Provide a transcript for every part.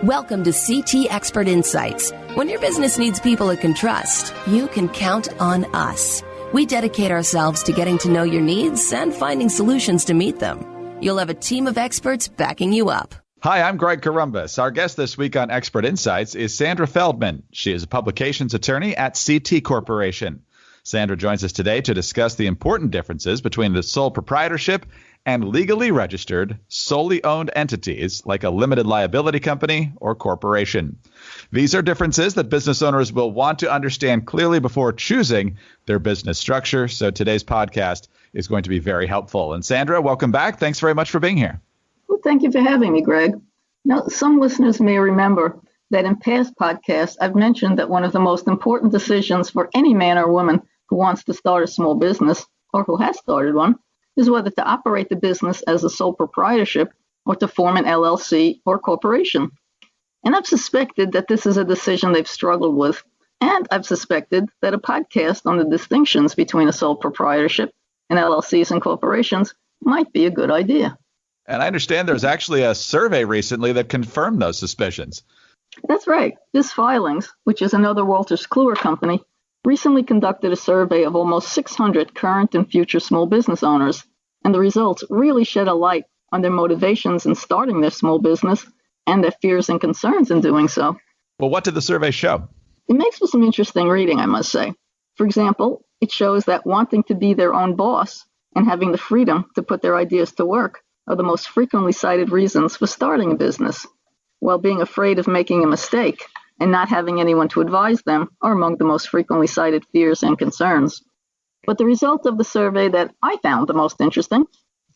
Welcome to CT Expert Insights. When your business needs people it can trust, you can count on us. We dedicate ourselves to getting to know your needs and finding solutions to meet them. You'll have a team of experts backing you up. Hi, I'm Greg Corombos. Our guest this week on Expert Insights is Sandra Feldman. She is a publications attorney at CT Corporation. Sandra joins us today to discuss the important differences between the sole proprietorship and legally registered, solely owned entities like a limited liability company or corporation. These are differences that business owners will want to understand clearly before choosing their business structure. So today's podcast is going to be very helpful. And Sandra, welcome back. Thanks very much for being here. Well, thank you for having me, Greg. Now, some listeners may remember that in past podcasts, I've mentioned that one of the most important decisions for any man or woman who wants to start a small business or who has started one is whether to operate the business as a sole proprietorship or to form an LLC or corporation. And I've suspected that this is a decision they've struggled with. And I've suspected that a podcast on the distinctions between a sole proprietorship and LLCs and corporations might be a good idea. And I understand there's actually a survey recently that confirmed those suspicions. That's right. Biz Filings, which is another Wolters Kluwer company, recently conducted a survey of almost 600 current and future small business owners, and the results really shed a light on their motivations in starting their small business and their fears and concerns in doing so. Well, what did the survey show? It makes for some interesting reading, I must say. For example, it shows that wanting to be their own boss and having the freedom to put their ideas to work are the most frequently cited reasons for starting a business, while being afraid of making a mistake and not having anyone to advise them are among the most frequently cited fears and concerns. But the result of the survey that I found the most interesting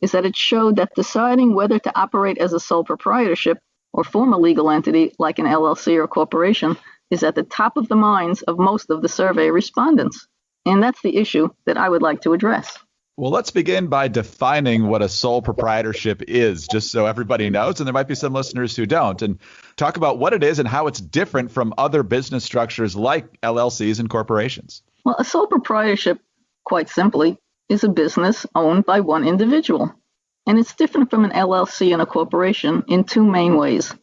is that it showed that deciding whether to operate as a sole proprietorship or form a legal entity like an LLC or corporation is at the top of the minds of most of the survey respondents. And that's the issue that I would like to address. Well, let's begin by defining what a sole proprietorship is, just so everybody knows, and there might be some listeners who don't, and talk about what it is and how it's different from other business structures like LLCs and corporations. Well, a sole proprietorship, quite simply, is a business owned by one individual, and it's different from an LLC and a corporation in two main ways.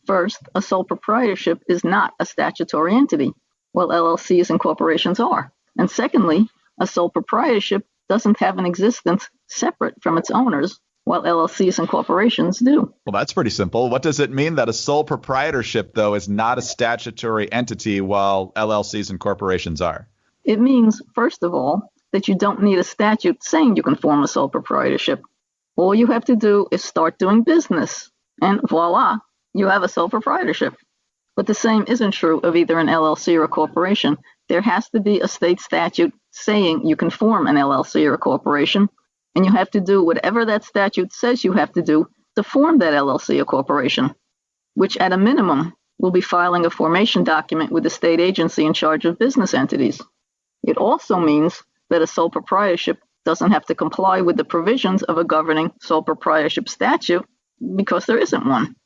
First, a sole proprietorship is not a statutory entity, while LLCs and corporations are. And secondly, a sole proprietorship doesn't have an existence separate from its owners, while LLCs and corporations do. Well, that's pretty simple. What does it mean that a sole proprietorship, though, is not a statutory entity while LLCs and corporations are? It means, first of all, that you don't need a statute saying you can form a sole proprietorship. All you have to do is start doing business, and voila, you have a sole proprietorship. But the same isn't true of either an LLC or a corporation. There has to be a state statute saying you can form an LLC or a corporation, and you have to do whatever that statute says you have to do to form that LLC or corporation, which at a minimum will be filing a formation document with the state agency in charge of business entities. It also means that a sole proprietorship doesn't have to comply with the provisions of a governing sole proprietorship statute because there isn't one.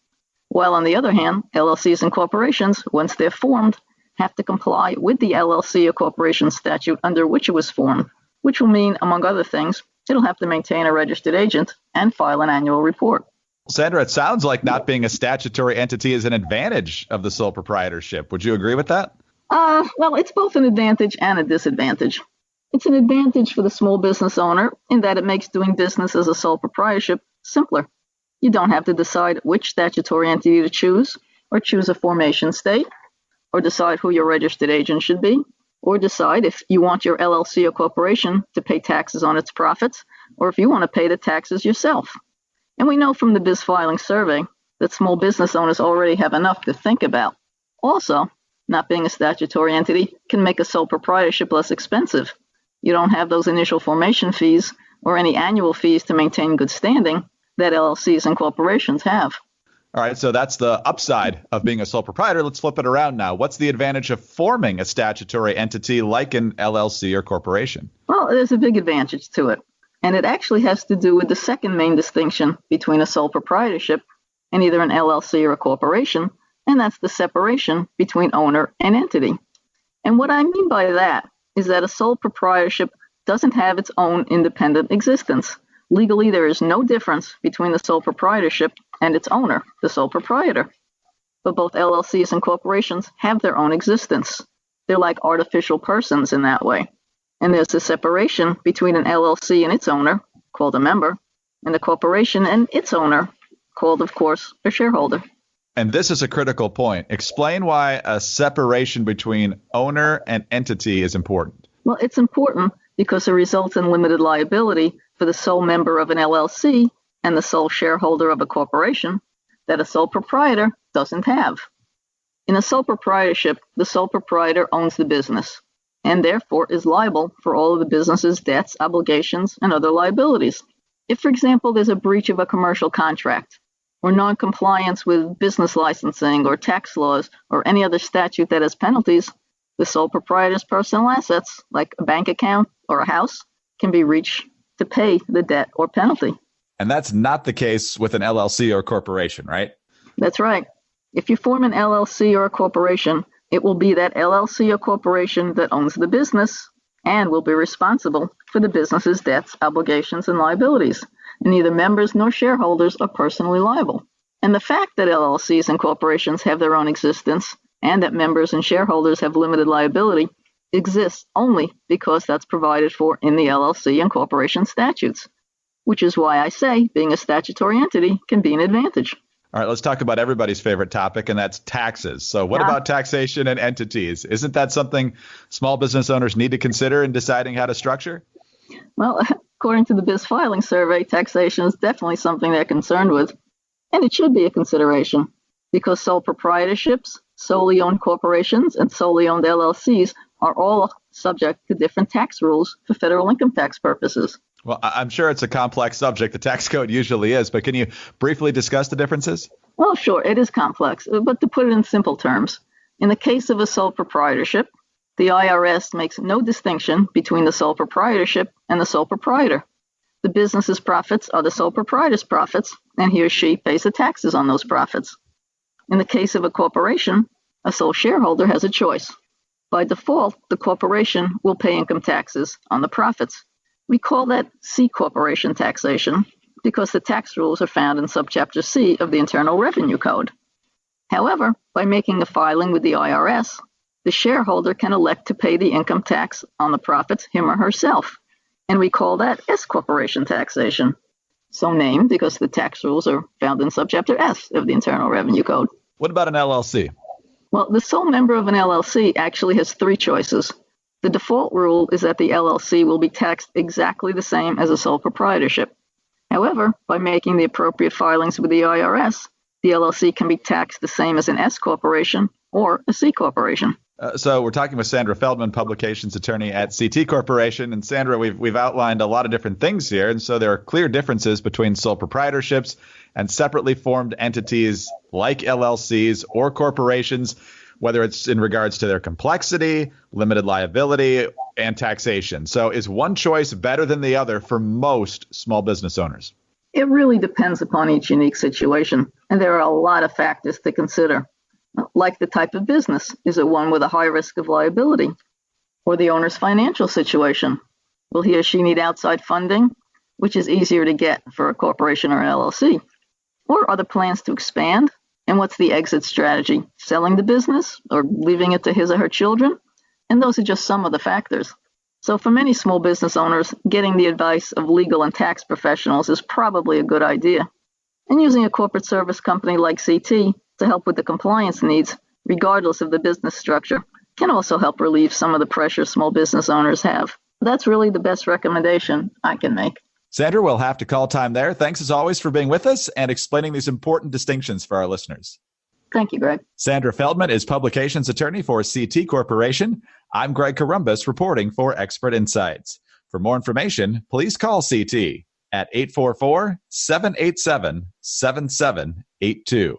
While on the other hand, LLCs and corporations, once they're formed, have to comply with the LLC or corporation statute under which it was formed, which will mean, among other things, it'll have to maintain a registered agent and file an annual report. Sandra, it sounds like not being a statutory entity is an advantage of the sole proprietorship. Would you agree with that? Well, it's both an advantage and a disadvantage. It's an advantage for the small business owner in that it makes doing business as a sole proprietorship simpler. You don't have to decide which statutory entity to choose, or choose a formation state, or decide who your registered agent should be, or decide if you want your LLC or corporation to pay taxes on its profits, or if you want to pay the taxes yourself. And we know from the Biz Filing survey that small business owners already have enough to think about. Also, not being a statutory entity can make a sole proprietorship less expensive. You don't have those initial formation fees or any annual fees to maintain good standing that LLCs and corporations have. All right, so that's the upside of being a sole proprietor. Let's flip it around now. What's the advantage of forming a statutory entity like an LLC or corporation? Well, there's a big advantage to it, and it actually has to do with the second main distinction between a sole proprietorship and either an LLC or a corporation, and that's the separation between owner and entity. And what I mean by that is that a sole proprietorship doesn't have its own independent existence. Legally, there is no difference between the sole proprietorship and its owner, the sole proprietor. but both LLCs and corporations have their own existence. They're like artificial persons in that way. And there's a separation between an LLC and its owner, called a member, and a corporation and its owner, called, of course, a shareholder. And this is a critical point. Explain why a separation between owner and entity is important. Well, it's important because it results in limited liability for the sole member of an LLC and the sole shareholder of a corporation that a sole proprietor doesn't have. In a sole proprietorship, the sole proprietor owns the business and therefore is liable for all of the business's debts, obligations, and other liabilities. If, for example, there's a breach of a commercial contract or non-compliance with business licensing or tax laws or any other statute that has penalties, the sole proprietor's personal assets, like a bank account or a house, can be reached to pay the debt or penalty. And that's not the case with an LLC or corporation, right? That's right. If you form an LLC or a corporation, it will be that LLC or corporation that owns the business and will be responsible for the business's debts, obligations, and liabilities. And neither members nor shareholders are personally liable. And the fact that LLCs and corporations have their own existence and that members and shareholders have limited liability exists only because that's provided for in the LLC and corporation statutes, which is why I say being a statutory entity can be an advantage. All right, let's talk about everybody's favorite topic, and that's taxes. So what about taxation and entities? Isn't that something small business owners need to consider in deciding how to structure? Well, according to the Biz Filing Survey, taxation is definitely something they're concerned with, and it should be a consideration because sole proprietorships, solely owned corporations, and solely owned LLCs are all subject to different tax rules for federal income tax purposes. Well, I'm sure it's a complex subject. The tax code usually is, but can you briefly discuss the differences? Well, sure, it is complex, but to put it in simple terms, in the case of a sole proprietorship, the IRS makes no distinction between the sole proprietorship and the sole proprietor. The business's profits are the sole proprietor's profits, and he or she pays the taxes on those profits. In the case of a corporation, a sole shareholder has a choice. By default, the corporation will pay income taxes on the profits. We call that C corporation taxation because the tax rules are found in subchapter C of the Internal Revenue Code. However, by making a filing with the IRS, the shareholder can elect to pay the income tax on the profits him or herself, and we call that S corporation taxation. So named because the tax rules are found in subchapter S of the Internal Revenue Code. What about an LLC? Well, the sole member of an LLC actually has three choices. The default rule is that the LLC will be taxed exactly the same as a sole proprietorship. However, by making the appropriate filings with the IRS, the LLC can be taxed the same as an S corporation or a C corporation. So we're talking with Sandra Feldman, publications attorney at CT Corporation. And Sandra, we've outlined a lot of different things here. And so there are clear differences between sole proprietorships and separately formed entities like LLCs or corporations, whether it's in regards to their complexity, limited liability, and taxation. So is one choice better than the other for most small business owners? It really depends upon each unique situation, and there are a lot of factors to consider, like the type of business. Is it one with a high risk of liability? Or the owner's financial situation? Will he or she need outside funding, which is easier to get for a corporation or an LLC? Or are there plans to expand? And what's the exit strategy? Selling the business or leaving it to his or her children? And those are just some of the factors. So for many small business owners, getting the advice of legal and tax professionals is probably a good idea. And using a corporate service company like CT to help with the compliance needs, regardless of the business structure, can also help relieve some of the pressure small business owners have. That's really the best recommendation I can make. Sandra, we'll have to call time there. Thanks as always for being with us and explaining these important distinctions for our listeners. Thank you, Greg. Sandra Feldman is publications attorney for CT Corporation. I'm Greg Columbus reporting for Expert Insights. For more information, please call CT at 844-787-7782.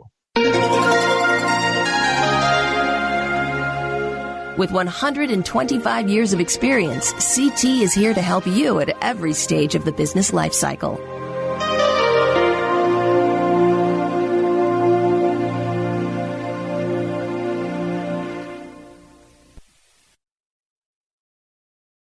With 125 years of experience, CT is here to help you at every stage of the business life cycle.